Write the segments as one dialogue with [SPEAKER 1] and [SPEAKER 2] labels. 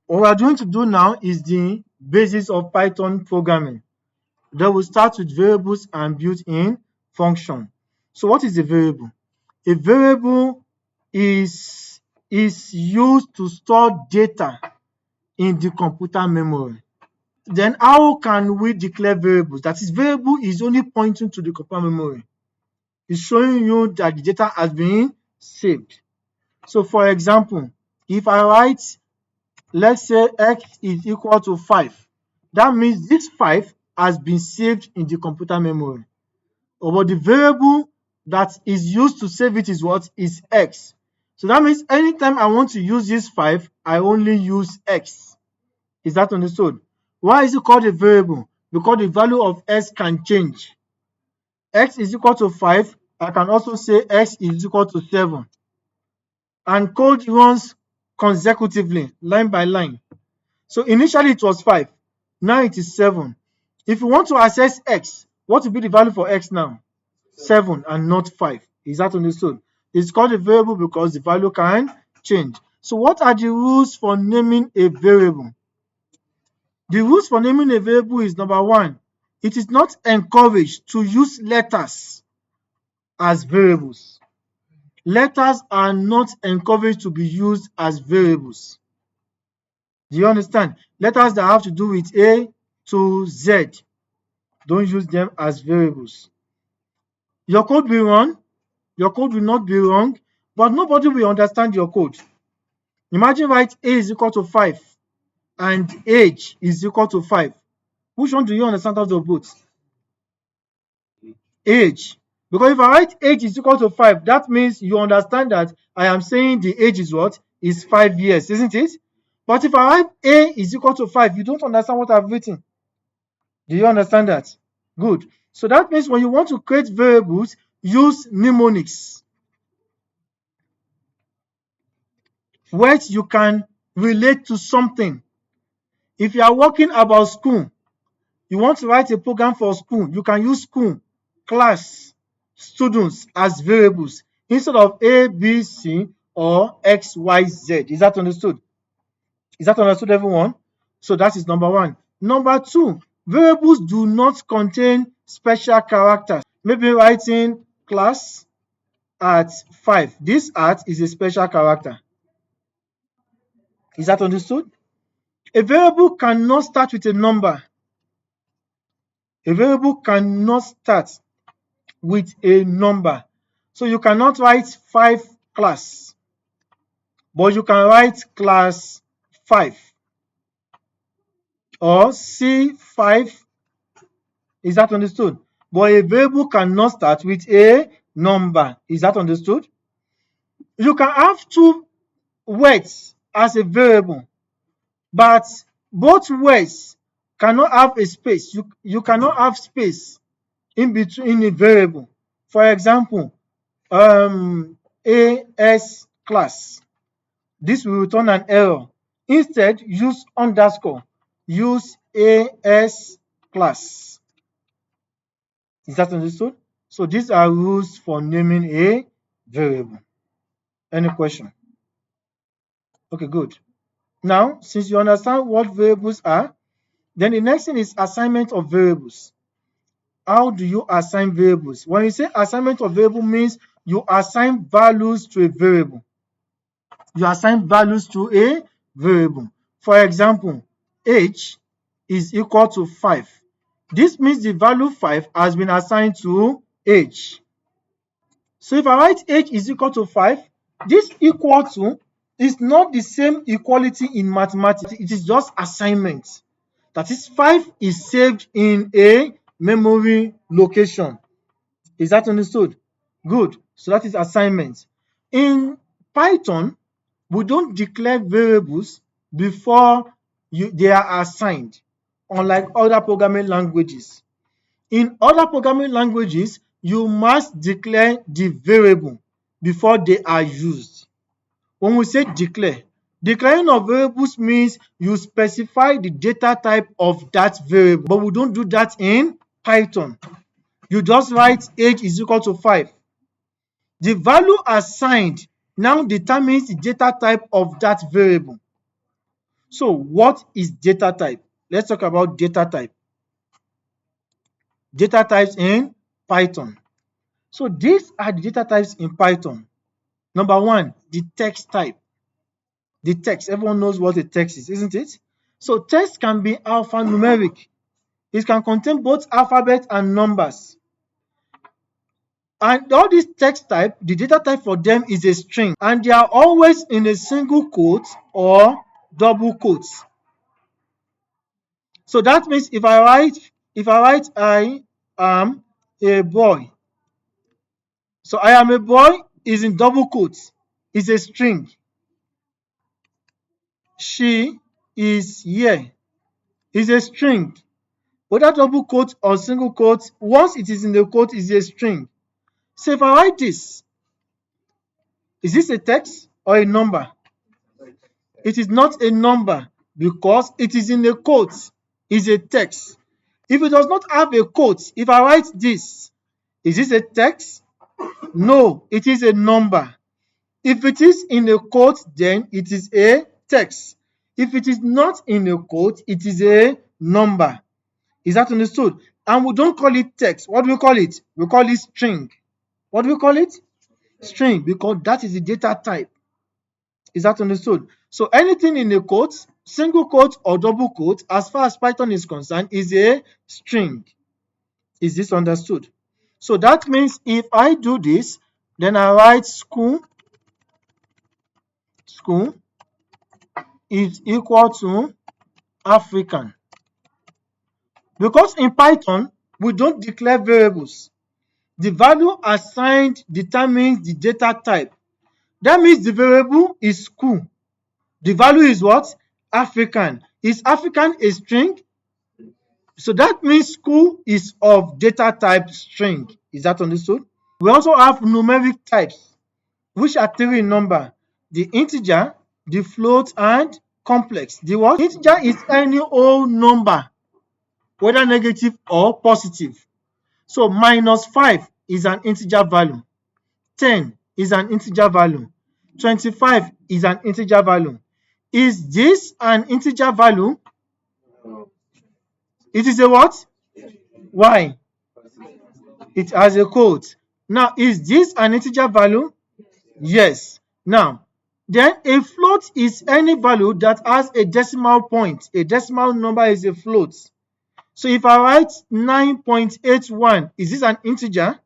[SPEAKER 1] What we are going to do now is the basis of Python programming. Then we'll start with variables and built-in function. So what is a variable? A variable is used to store data in the computer memory. Then how can we declare variables? That is, variable is only pointing to the computer memory. It's showing you that the data has been saved. So for example, if I write, let's say x is equal to 5, that means this 5 has been saved in the computer memory. But the variable that is used to save it is what? Is x. So that means anytime I want to use this 5, I only use x. Is that understood? Why is it called a variable? Because the value of x can change. X is equal to 5. I can also say x is equal to 7. And code runs consecutively, line by line. So initially it was 5. Now it is 7. If you want to access x, what will be the value for x now? 7 and not 5. Is that understood? It's called a variable because the value can change. So what are the rules for naming a variable? The rules for naming a variable is number 1, it is not encouraged to use letters as variables. Letters are not encouraged to be used as variables. Do you understand? Letters that have to do with A to Z, don't use them as variables. Your code will run, your code will not be wrong, but nobody will understand your code. Imagine write A is equal to 5 and age is equal to 5. Which one do you understand out of both? Age. Because if I write age is equal to 5, that means you understand that I am saying the age is what? Is 5 years, isn't it? But if I write A is equal to 5, you don't understand what I've written. Do you understand that? Good. So that means when you want to create variables, use mnemonics. Words you can relate to something. If you are working about school, you want to write a program for school, you can use school, class, students as variables instead of A, B, C, or X, Y, Z. Is that understood? Is that understood, everyone? So that is number 1. Number 2, variables do not contain special characters. Maybe writing class at 5. This at is a special character. Is that understood? A variable cannot start with a number. A variable cannot start with a number. So you cannot write 5 class, but you can write class 5 or C5. Is that understood? But a variable cannot start with a number. Is that understood? You can have 2 words as a variable, but both words cannot have a space. You cannot have space in between a variable. For example, AS class. This will return an error. Instead, use underscore. Use AS class. Is that understood? So these are rules for naming a variable. Any question? Okay, good. Now, since you understand what variables are, then the next thing is assignment of variables. How do you assign variables? When you say assignment of variable, means you assign values to a variable. You assign values to a variable. For example, age is equal to 5. This means the value 5 has been assigned to age. So if I write age is equal to 5, this equal to is not the same equality in mathematics. It is just assignment. That is, 5 is saved in a memory location. Is that understood? Good. So that is assignment. In Python, we don't declare variables before they are assigned, unlike other programming languages. In other programming languages, you must declare the variable before they are used. When we say declare, declaring of variables means you specify the data type of that variable, but we don't do that in Python. You just write age is equal to 5. The value assigned now determines the data type of that variable. So what is data type? Let's talk about data type. Data types in Python. So these are the data types in Python. Number one, the text type. The text, everyone knows what a text is, isn't it? So text can be alphanumeric. It can contain both alphabet and numbers. And all these text type, the data type for them is a string, and they are always in a single quote or double quotes. So that means if I write I am a boy. So I am a boy is in double quotes, is a string. She is here is a string. Whether double quote or single quote, once it is in the quote, is a string. So if I write this, is this a text or a number? It is not a number because it is in a quote, is a text. If it does not have a quote, if I write this, is this a text? No, it is a number. If it is in a quote, then it is a text. If it is not in a quote, it is a number. Is that understood? And we don't call it text. What do we call it? We call it string. What do we call it? String, because that is the data type. Is that understood? So anything in a quote, single quote or double quote, as far as Python is concerned, is a string. Is this understood? So that means if I do this, then I write school is equal to African. Because in Python, we don't declare variables. The value assigned determines the data type. That means the variable is school. The value is what? African. Is African a string? So that means school is of data type string. Is that understood? We also have numeric types, which are 3 in number: the integer, the float, and complex. The what? Integer is any whole number, whether negative or positive. So -5 is an integer value. 10 is an integer value. 25 is an integer value. Is this an integer value? It is a what? Why? It has a quote. Now, is this an integer value? Yes. Now, then a float is any value that has a decimal point. A decimal number is a float. So if I write 9.81, is this an integer?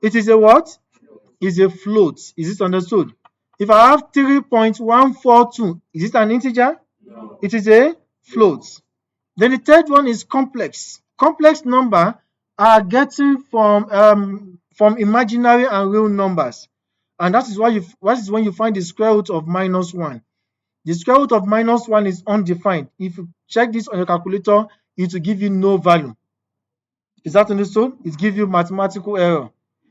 [SPEAKER 1] It is a what? Is a float. Is this understood? If I have 3.142, is it an integer? It is a float. Then the third one is complex. Complex number are getting from imaginary and real numbers. And that is when you find the square root of -1. The square root of -1 is undefined. If you check this on your calculator, it will give you no value. Is that understood? It gives you mathematical error.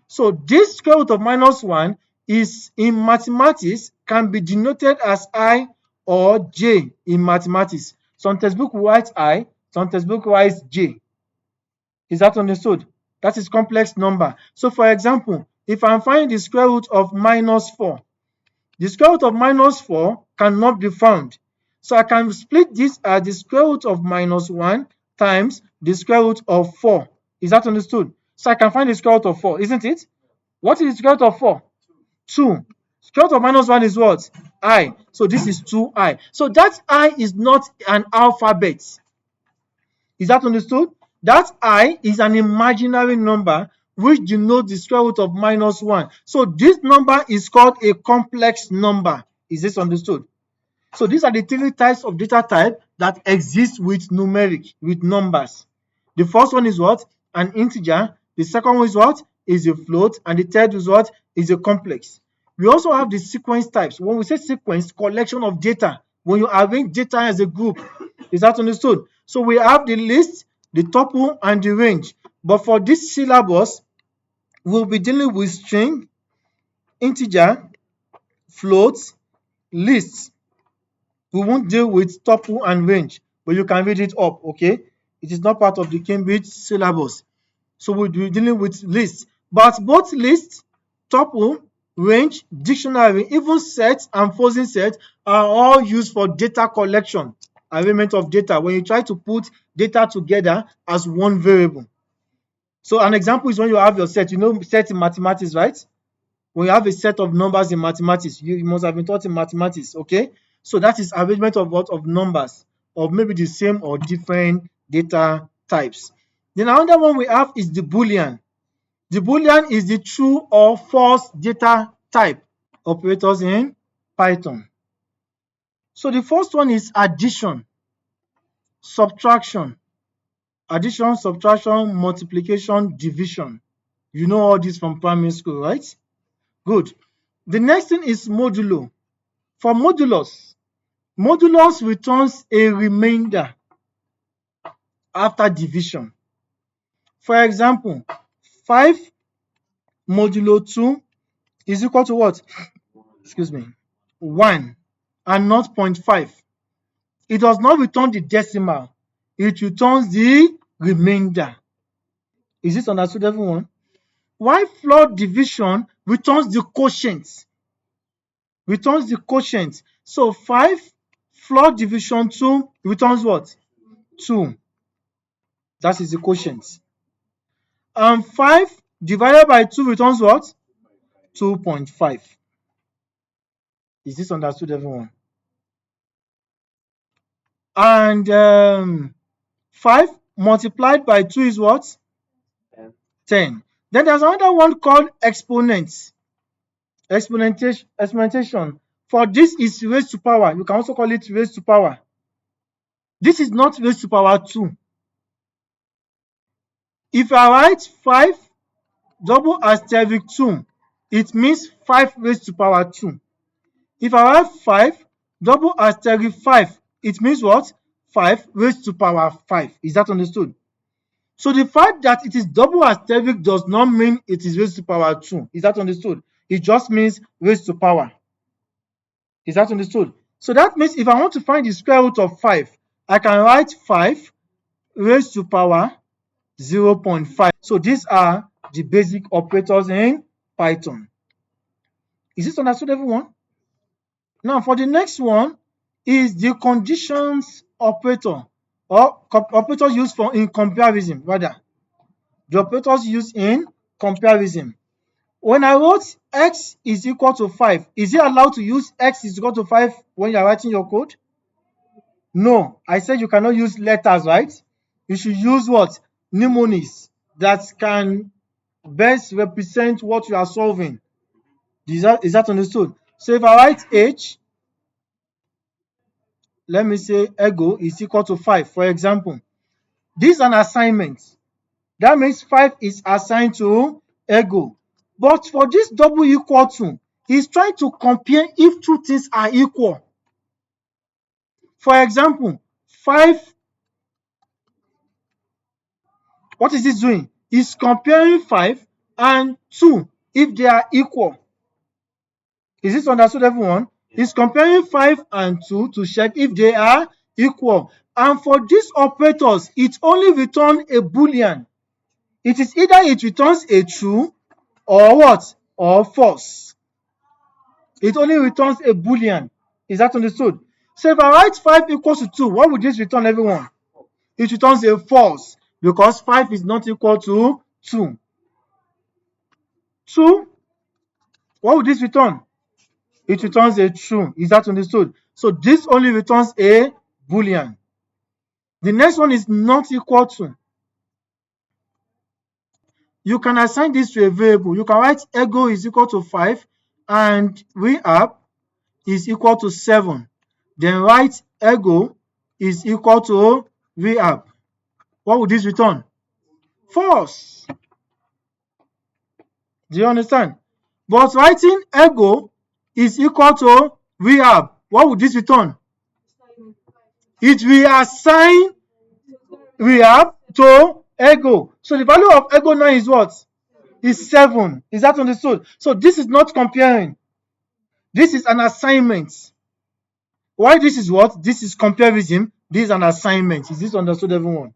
[SPEAKER 1] So this square root of -1 is in mathematics can be denoted as I or J in mathematics. Some textbook writes I, some textbook writes J. Is that understood? That is complex number. So for example, if I'm finding the square root of -4, the square root of -4 cannot be found. So I can split this as the square root of -1 times the square root of 4. Is that understood? So I can find the square root of 4, isn't it? What is the square root of 4? 2. Square root of -1 is what? I. So this is 2i. So that I is not an alphabet. Is that understood? That I is an imaginary number which denotes the square root of -1. So this number is called a complex number. Is this understood? So these are the 3 types of data type that exist with numeric, with numbers. The first one is what? An integer. The second one is what? Is a float. And the third is what? Is a complex. We also have the sequence types. When we say sequence, collection of data. When you arrange data as a group. Is that understood? So we have the list, the tuple, and the range. But for this syllabus, we'll be dealing with string, integer, float, list. We won't deal with tuple and range, but you can read it up, okay? It is not part of the Cambridge syllabus. So we'll be dealing with lists. But both list, tuple, range, dictionary, even sets and frozen sets are all used for data collection, arrangement of data, when you try to put data together as one variable. So an example is when you have your set, set in mathematics, right? When you have a set of numbers in mathematics, you must have been taught in mathematics, okay? So that is arrangement of what? Of numbers, of maybe the same or different data types. Then another one we have is the Boolean. The Boolean is the true or false data type operators in Python. So the first one is addition, subtraction, multiplication, division. You know all this from primary school, right? Good. The next thing is modulo. For modulus, modulus returns a remainder after division. For example, 5 modulo 2 is equal to what? Excuse me, 1 and not 0.5. It does not return the decimal. It returns the remainder. Is this understood, everyone? While floor division returns the quotient. So 5 floor division 2 returns what? 2. That is the quotient. And 5 divided by 2 returns what? 2.5. Is this understood, everyone? And 5 multiplied by 2 is what? 10. Then there's another one called exponents. Exponentation. For this is raised to power. You can also call it raised to power. This is not raised to power 2. If I write 5 double asterisk 2, it means 5 raised to power 2. If I write 5 double asterisk 5, it means what? 5 raised to power 5. Is that understood? So the fact that it is double asterisk does not mean it is raised to power 2. Is that understood? It just means raised to power. Is that understood? So that means if I want to find the square root of 5, I can write 5 raised to power 0.5. So these are the basic operators in Python. Is this understood, everyone? Now for the next one is the conditions operator, or operators used in comparison, rather. The operators used in comparison. When I wrote x is equal to 5, is it allowed to use x is equal to 5 when you are writing your code? No, I said you cannot use letters, right? You should use what? Mnemonics that can best represent what you are solving. Is that understood? So if I write h, let me say ego is equal to 5, for example. This is an assignment. That means 5 is assigned to ego. But for this double equal to, he's trying to compare if two things are equal. For example, 5, what is this doing? It's comparing 5 and 2 if they are equal. Is this understood, everyone? It's comparing 5 and 2 to check if they are equal. And for these operators, it only returns a Boolean. It is either it returns a true or what? Or false. It only returns a Boolean. Is that understood? So if I write 5 equals to 2, what would this return, everyone? It returns a false because 5 is not equal to 2. 2, what would this return? It returns a true. Is that understood? So this only returns a Boolean. The next one is not equal to. You can assign this to a variable. You can write ego is equal to 5 and reap is equal to 7. Then write ego is equal to reap. What would this return? False. Do you understand? But writing ego is equal to reap, what would this return? It will assign reap to ego. So the value of ego now is what? Is 7. Is that understood? So this is not comparing. This is an assignment. Why this is what? This is comparison. This is an assignment. Is this understood, everyone?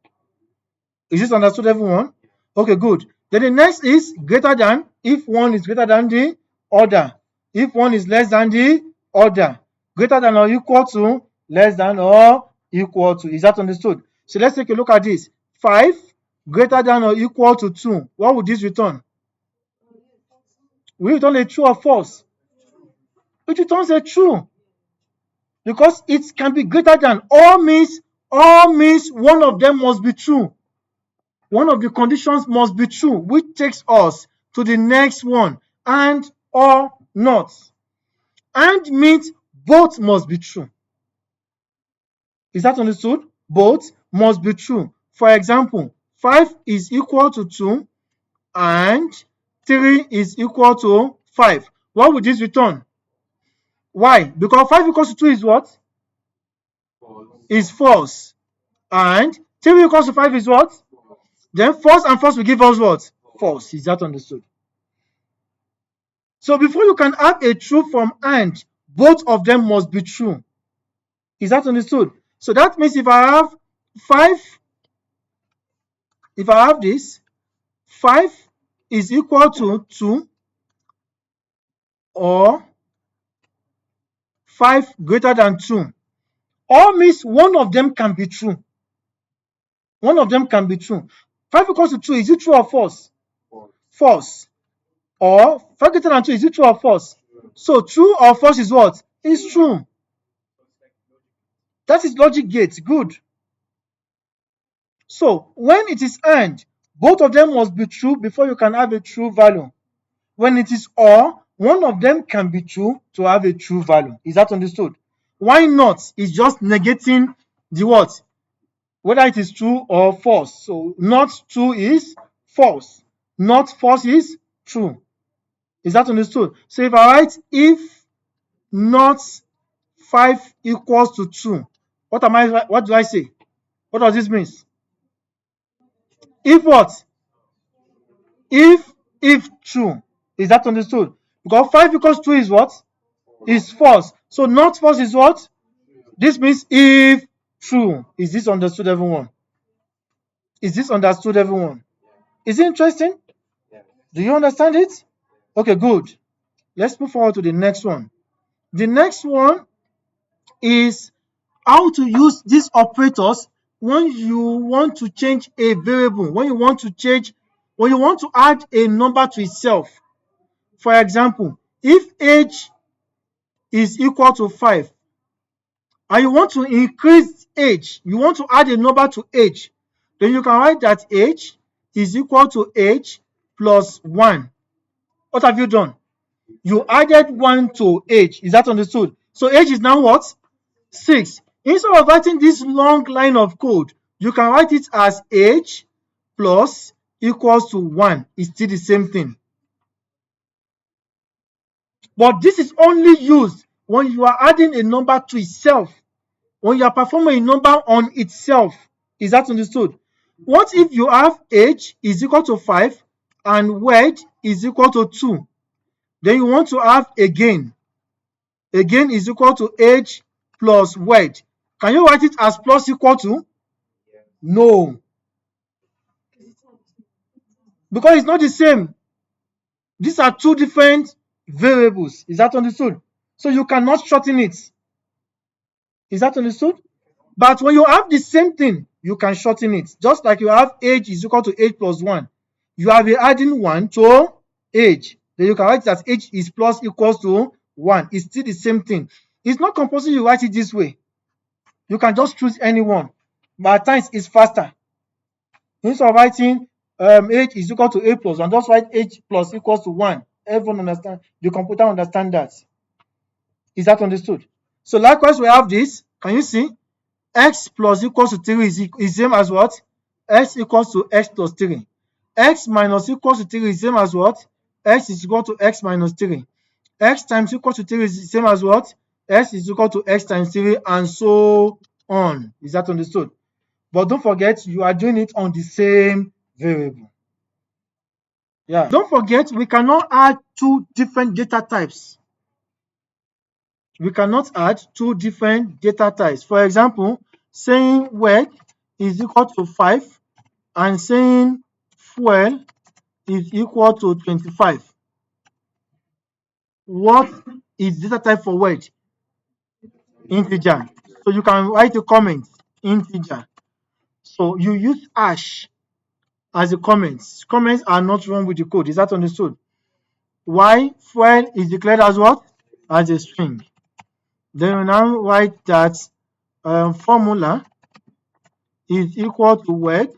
[SPEAKER 1] Is this understood, everyone? Okay, good. Then the next is greater than, if one is greater than the other. If one is less than the other. Greater than or equal to, less than or equal to. Is that understood? So let's take a look at this. 5 greater than or equal to 2. What would this return? We return a true or false? It returns a true, because it can be greater than. All means one of them must be true. One of the conditions must be true, which takes us to the next one, and or not. And means both must be true. Is that understood? Both must be true. For example, 5 is equal to 2 and 3 is equal to 5. What would this return? Why? Because 5 equals to 2 is what? Is false. And 3 equals to 5 is what? Then false and false will give us what? False. Is that understood? So before you can have a true from and, both of them must be true. Is that understood? So that means if I have 5, if I have this, 5 is equal to 2 or 5 greater than 2. All means one of them can be true. One of them can be true. 5 equals to 2, is it true or false? False. Or 5 greater than 2, is it true or false? So true or false is what? Is true. That is logic gate. Good. So when it is and, both of them must be true before you can have a true value. When it is or, one of them can be true to have a true value. Is that understood? Why not? It's just negating the what? Whether it is true or false. So not true is false. Not false is true. Is that understood? So if I write if not 5 equals to 2, what do I say? What does this mean? If what? If true. Is that understood? Because 5 equals 2 is what? Is false. So not false is what? This means if true. Is this understood, everyone? Is this understood, everyone? Is it interesting? Do you understand it? Okay, good. Let's move forward to the next one. The next one is how to use these operators when you want to change a variable, when you want to add a number to itself. For example, if age is equal to 5 and you want to increase age, you want to add a number to age, then you can write that age is equal to age plus 1. What have you done? You added 1 to age. Is that understood? So age is now what? 6. Instead of writing this long line of code, you can write it as age plus equals to 1. It's still the same thing. But this is only used when you are adding a number to itself, when you are performing a number on itself. Is that understood? What if you have age is equal to 5 and weight is equal to 2? Then you want to have again. Again is equal to age plus weight. Can you write it as plus equal to? No. Because it's not the same. These are two different variables. Is that understood? So you cannot shorten it. Is that understood? But when you have the same thing, you can shorten it. Just like you have age is equal to age plus 1. You have been adding 1 to age. Then you can write that age is plus equals to 1. It's still the same thing. It's not compulsory you write it this way. You can just choose any one. But at times it's faster. Instead of writing age is equal to a plus 1, just write age plus equals to 1. Everyone understand? The computer understand that. Is that understood? So likewise, we have this. Can you see? X plus equals to 3 is same as what? X equals to x plus 3. X minus equals to 3 is same as what? X is equal to x minus 3. X times equals to 3 is the same as what? X is equal to x times 3, and so on. Is that understood? But don't forget, you are doing it on the same variable. Yeah. Don't forget, we cannot add two different data types. We cannot add two different data types. For example, saying work is equal to 5 and saying fuel is equal to 25. What is data type for word? Integer. So you can write a comment, integer. So you use hash as a comment. Comments are not wrong with the code. Is that understood? Why fuel is declared as what? As a string. Then you now write that formula is equal to word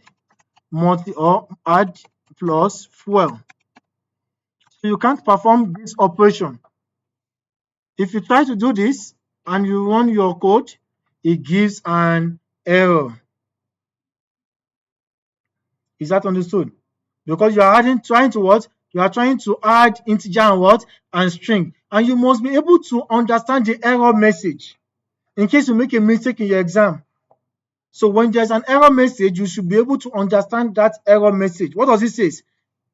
[SPEAKER 1] multi or add plus fuel. So you can't perform this operation. If you try to do this and you run your code, it gives an error. Is that understood? Because you are trying to what? You are trying to add integer and what? And string. And you must be able to understand the error message in case you make a mistake in your exam. So when there's an error message, you should be able to understand that error message. What does it say?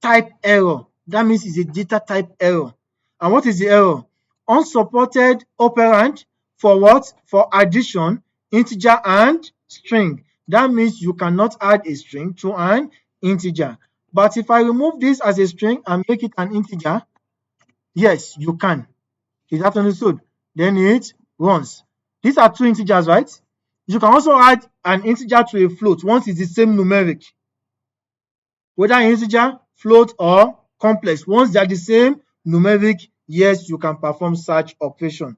[SPEAKER 1] Type error. That means it's a data type error. And what is the error? Unsupported operand for what? For addition, integer, and string. That means you cannot add a string to an integer. But if I remove this as a string and make it an integer, yes, you can. Is that understood? Then it runs. These are two integers, right? You can also add an integer to a float once it's the same numeric. Whether integer, float, or complex. Once they are the same numeric, yes, you can perform such operation.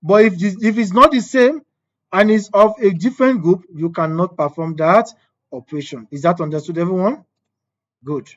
[SPEAKER 1] But if it's not the same and is of a different group, you cannot perform that operation. Is that understood, everyone? Good.